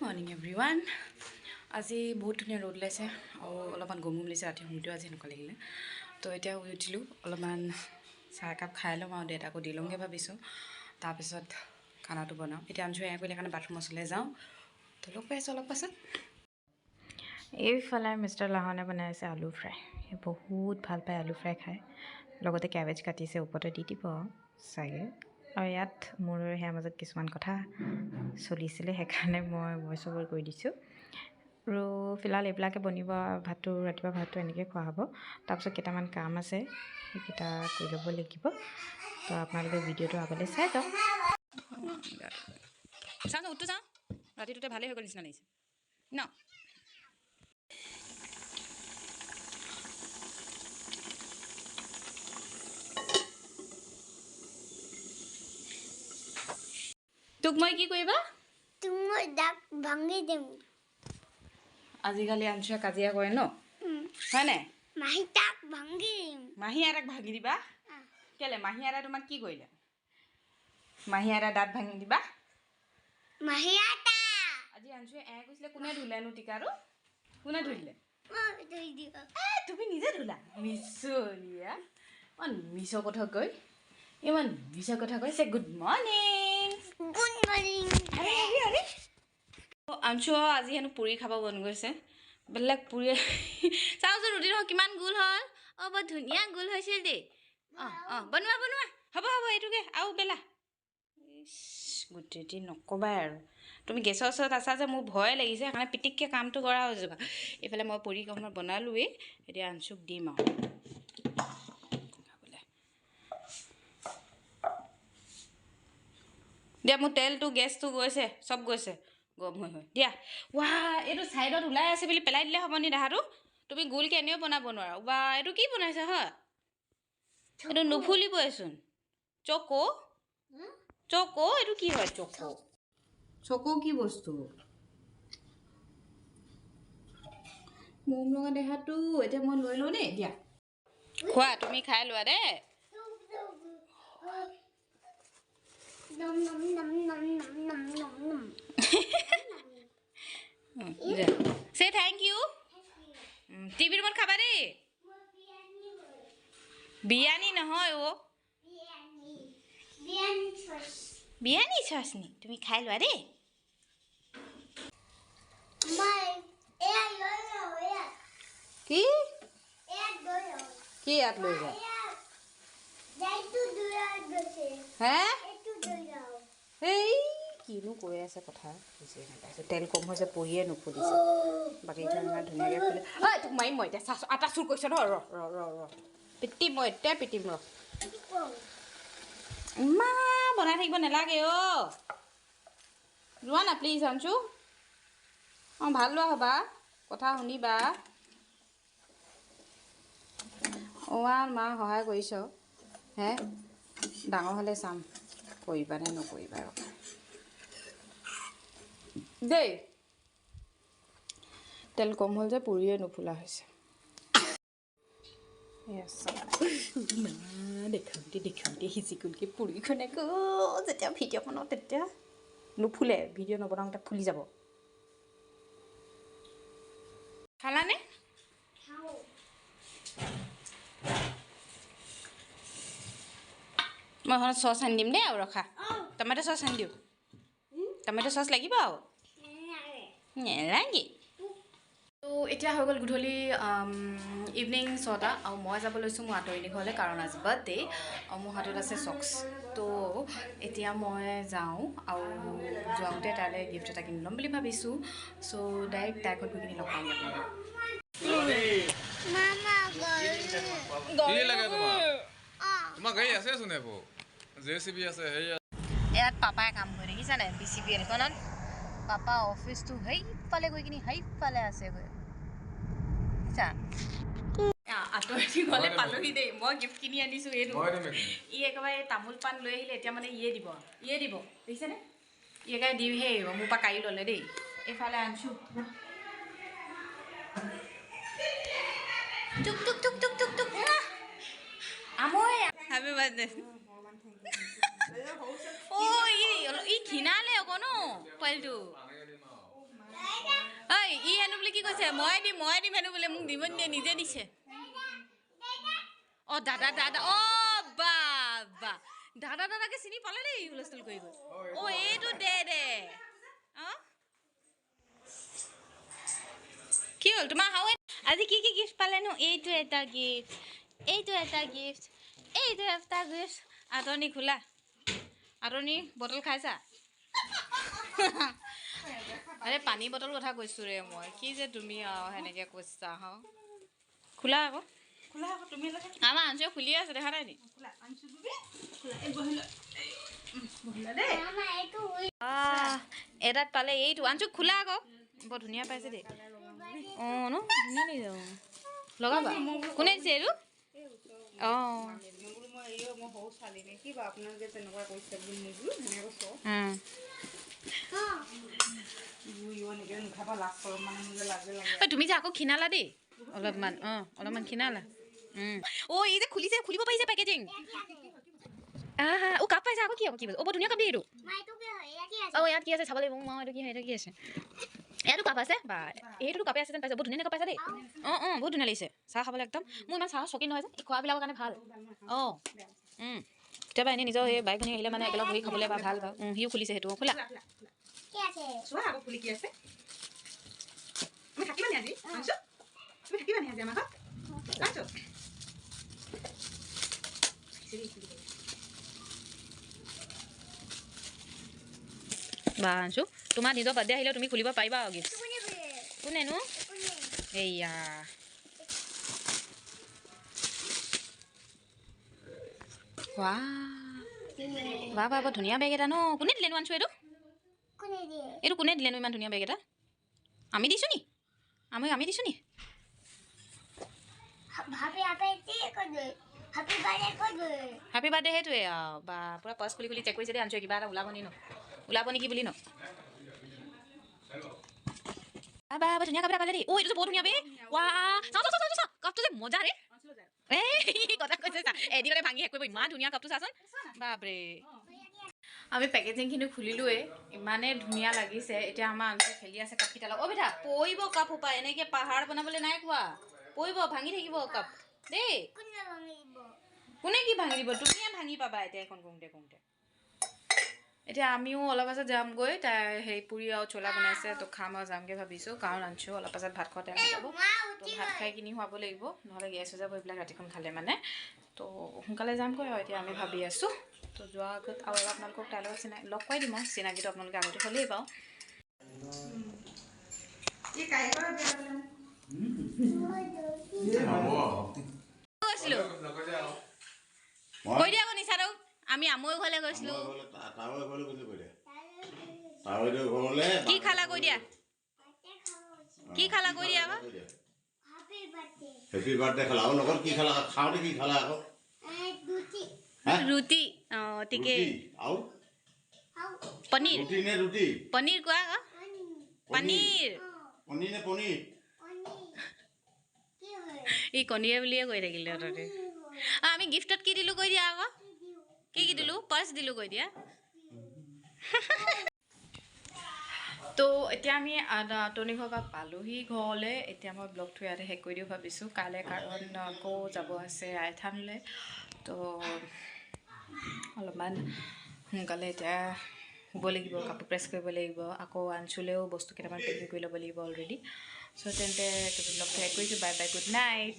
morning everyone আজি বহুত ধুনীয়া ৰ'দ ওলাইছে আৰু অলপমান গম গম লাগিছে ৰাতি শুওঁতেও আজি এনেকুৱা লাগিলে তো এতিয়া শুই উঠিলোঁ অলপমান চাহ একাপ খাই ল'ম আৰু দেউতাকো দি লওঁগৈ ভাবিছোঁ তাৰপিছত খানাটো বনাওঁ এতিয়া আঞ্জু এয়া কৰিলে কাৰণে বাথৰুমৰ ওচৰলৈ যাওঁ তো লগ পাই আছোঁ অলপ পাছত এইফালে মিষ্টাৰ লাহনে বনাই আছে আলু ফ্ৰাই বহুত ভাল পায় আলু ফ্ৰাই খাই লগতে কেবেজ কাটিছে ওপৰতে দি দিব চাগে আৰু ইয়াত মোৰ সেয়াৰ মাজত কিছুমান কথা চলিছিলে সেইকাৰণে মই ভইচ অভাৰ কৰি দিছোঁ আৰু ফিলহাল এইবিলাকে বনিব ভাতটো ৰাতিপুৱা ভাতটো এনেকৈ খোৱা হ'ব তাৰপিছত কেইটামান কাম আছে সেইকেইটা কৰি ল'ব লাগিব তো আপোনালোকে ভিডিঅ'টো আগলৈ চাই যাওক চাওঁ উঠটো যাওঁ ৰাতিটোতে ভালেই হৈ গ'ল নিচিনা লাগিছে ন তোক মই কি কৰিবা তোক মই দাগ ভাঙি দিম আজিকালি আঞ্চুৱে কাজিয়া কৰে ন হয়নে মাহী দাগ ভাঙিম মাহী আইতাক ভাঙি দিবা কেলে মাহী আইতাই তোমাক কি কৰিলে মাহী আইতাৰ দাঁত ভাঙি দিবা মাহী আইতা আজি আঞ্চুৱে কৈছিলে কোনে ধুলেনো টিকাটো কোনে ধুলে তুমি নিজে ধুলা মিছৰীয়া ইমান মিছৰ কথা কৈ ইমান মিছৰ কথা কৈছে গুড মৰ্ণিং গুড মৰ্ণিং আঞ্চু আজি হেনো পুৰি খাব মন গৈছে বেলেগ পুৰি চাওঁচোন ৰুটি নহয় কিমান গোল হ'ল অঁ বৰ ধুনীয়া গোল হৈছিল দেই অঁ বনোৱা বনোৱা হ'ব হ'ব এইটোকে আৰু বেলা গোটেই নকবাই আৰু তুমি গেছৰ ওচৰত আছা যে মোৰ ভয় লাগিছে সেইকাৰণে পিটিককৈ কামটো কৰা হৈ যাবা এইফালে মই পুৰি কমত বনালোৱেই এতিয়া আঞ্চুক দিম আৰু খাবলৈ দিয়া মোৰ তেলটো গেছটো গৈছে চব গৈছে গৰম হৈ হৈ দিয়া ৱা এইটো ছাইডত ওলাই আছে বুলি পেলাই দিলে হ'ব নি দেহাটো তুমি গোলকৈ এনেও বনাব নোৱাৰা বা এইটো কি বনাইছা হয় এইটো নুফুলিবইচোন চকো চকো এইটো কি হয় চকো চকো কি বস্তু মৰম লগা দেহাটো এতিয়া মই লৈ লওঁ দেই দিয়া খোৱা তুমি খাই লোৱা দেই say thank you টিভি ৰুমত খাবা দেই বিৰিয়ানী নহয় অ' বিৰিয়ানী চাচনি তুমি খাই লোৱা দেই কি কি ইয়াত লৈ যায় হে সেই কিনো কৈ আছে কথা বুজি নাপাইছোঁ তেল কম হৈছে পৰিয়ে নুফুলিছে বাকীখিনি ইমান ধুনীয়াকৈ ফুলে ঐ তোক মাৰিম মই এতিয়া চাচোন আটা চুৰ কৰিছ ন ৰ পিটিম মই এতিয়া পিটিম ৰ ইমান বনাই থাকিব নালাগে অ' লোৱা না প্লিজ আঞ্চু অঁ ভাল লোৱা হ'বা কথা শুনিবা অ' মা সহায় কৰিছ হে ডাঙৰ হ'লে চাম কৰিবা নে নকৰিবা আৰু দেই তেল কম হ'ল যে পুৰিয়ে নুফুলা হৈছে দেখাওঁতে সিচিকুলকৈ পুৰিখনে যেতিয়া ভিডিঅ' বনাওঁ তেতিয়া নুফুলে ভিডিঅ' নবনাওঁতে ফুলি যাব খালানে মই এখন চচ আনি দিম দেই আৰু ৰখা টমেট' চচ আনি দিওঁ টমেট' চচ লাগিব আৰু নেলাগে তো এতিয়া হৈ গ'ল গধূলি ইভিনিং 6টা আৰু মই যাব লৈছোঁ মোৰ আতইন ঘৰলৈ কাৰণ আজি বাৰ্থডে আৰু মোৰ হাতত আছে চক্স তো এতিয়া মই যাওঁ আৰু যাওঁতে তাইলৈ গিফ্ট এটা কিনি ল'ম বুলি ভাবিছোঁ চ' ডাইৰেক্ট তাইৰ ঘৰত গৈ কিনি লগ পামগৈ ইয়াত পাপাই কাম কৰি দেখিছা নাই BCPLখনত পাপা অফিচটো সেইফালে গৈ কিনি সেইফালে আছেগৈ বুজিছা আঁতৰি গ'লে পালোহি দেই মই গিফ্ট কিনি আনিছোঁ এইটো ই একেবাৰে তামোল পাণ লৈ আহিলে এতিয়া মানে ইয়ে দিব দেখিছেনে ই একেবাৰে দিহে আহিব মোৰ পৰা কাঢ়ি ল'লে দেই এইফালে আনিছোঁ টুক টুক টুক টুক টুক টুক আমৈ হেপী বাৰ্থডে ই ঘিণালে আকৌ ন পোৱালিটো কৈছে মই দিম হেনো বোলে মোক দিব নিদিয়ে নিজে দিছে অ দাদা অ বাবা দাদাকে চিনি পালে দেই হুলস্থুল কৰি গৈ অ এইটো দে অ কি হ'ল তোমাৰ হাৱে আজি কি গিফ্ট পালেনো এইটো এটা গিফ্ট আতনি খোলা আতনি বটল খাইছা আৰে পানী বটল কথা কৈছোঁ ৰে মই কি যে তুমি আৰু সেনেকৈ কৈছা খোলা আকৌ তুমি আমাৰ আঞ্চু খুলি আছে দেখা নাই নি এটাত পালে এইটো আঞ্চু খোলা আকৌ বৰ ধুনীয়া পাইছে দেই অঁ ন ধুনীয়া লাগিছে লগাবা কোনে দিছে এইটো অঁ তুমি যে আকৌ খিনালা দেই অলপমান খিনালা অ' এই যে খুলিব পাৰিছে পেকেজিং অ' কাপ পাইছে আকৌ কি হ'ব কি বৰ ধুনীয়া কাপ দেই এইটো অ' ইয়াত কি আছে চাব লাগিব মই এইটো কি আছে ইয়াতো কাপ আছে বা এইটো কাপে আছে যেন পাইছে বহুত ধুনীয়া কাপ পাইছে দেই অঁ বহুত ধুনীয়া লাগিছে চাহ খাবলৈ একদম মোৰ ইমান চাহ চকী নহয় যে এই খোৱাবিলাকৰ কাৰণে ভাল অঁ কেতিয়াবা এনেই নিজৰ এই বাইক ভনী আহিলে মানে একেলগ বহি খাবলৈ বা ভাল সিও খুলিছে সেইটো খোলা বা আঞ্চু তোমাৰ নিজৰ বাৰ্থডে আহিলে তুমি খুলিব পাৰিবা আৰু গিফ্ট কোনেনো এইয়া বাহ বৰ ধুনীয়া বেগ এটা ন কোনে দিলেনো আঞ্চু এইটো কোনে দিলেনো ইমান ধুনীয়া বেগ এটা আমি দিছোঁ নি আমি দিছোঁ নি হেপী বাৰ্থডে সেইটোৱে আৰু বা পূৰা পাৰ্চ খুলি চেক কৰিছে দেই আঞ্চু কিবা এটা ওলাব নেকি বুলি ন বা ধুনীয়া কাপ এটা পালে দেই এইটো যে বহুত ধুনীয়া বে কাপটো যে মজা ৰে এই কথা কৈছে চা এদিনতে ভাঙি শেষ কৰিব ইমান ধুনীয়া কাপটো চাচোন বাপৰে আমি পেকেজিংখিনি খুলিলোৱে ইমানেই ধুনীয়া লাগিছে এতিয়া আমাৰ আঞ্চু খেলি আছে কাপকেইটা লগত বেটা পৰিব কাপ সোপা এনেকৈ পাহাৰ বনাবলৈ নাই কোৱা পৰিব ভাঙি থাকিব কাপ দেই কোনে কি ভাঙি দিব তুমিয়ে ভাঙি পাবা এতিয়া এখন কৰোঁতে এতিয়া আমিও অলপ পাছত যামগৈ তাই সেই পুৰি আৰু চোলা বনাইছে তো খাম আৰু যামগৈ ভাবিছোঁ কাৰণ আঞ্চু অলপ পাছত ভাত খোৱা টাইম যাব তো ভাত খাই কিনি খুৱাব লাগিব নহ'লে গেছ হৈ যাব এইবিলাক ৰাতিখন খালে মানে তো সোনকালে যামগৈ আৰু এতিয়া আমি ভাবি আছোঁ তো যোৱাৰ আগত আৰু আপোনালোকক তাইৰ লগত লগ কৰাই দিম আৰু চিনাকিটো আপোনালোকে আগতে হ'লেই বাৰু গৈছিলোঁ কৈ দিয়া আকৌ নিচাটো আমি আমৈ ঘৰলৈ গৈছিলোঁ কি খালা কৈ দিয়া আকৌ হেপী বাৰ্থডে খালা আৰু লগত কি খালা খাওঁতে কি খালা আকৌ ৰুটি অঁ ঠিকেই পনীৰ ৰুটি নে ৰুটি পনীৰ কোৱা আকৌ পনীৰ পনীৰ নে পনীৰ ই কণীয়ে বুলিয়ে কৈ থাকিলে তহঁতে আমি গিফ্টত কি দিলোঁ কৈ দিয়া আকৌ কি দিলোঁ পাৰ্চ দিলোঁ কৈ দিয়া তো এতিয়া আমি টনি ঘৰৰ পৰা পালোহি ঘৰলৈ এতিয়া মই ব্লগটো ইয়াতে শেষ কৰি দিওঁ ভাবিছোঁ কাইলৈ কাৰণ আকৌ যাব আছে আইথানলৈ তো অলপমান সোনকালে এতিয়া শুব লাগিব কাপোৰ প্ৰেছ কৰিব লাগিব আকৌ আঞ্চুলেও বস্তু কেইটামান পেকিং কৰি ল'ব লাগিব অলৰেডি চ' তেন্তে ব্লগটো শেষ কৰিছোঁ বাই বাই গুড নাইট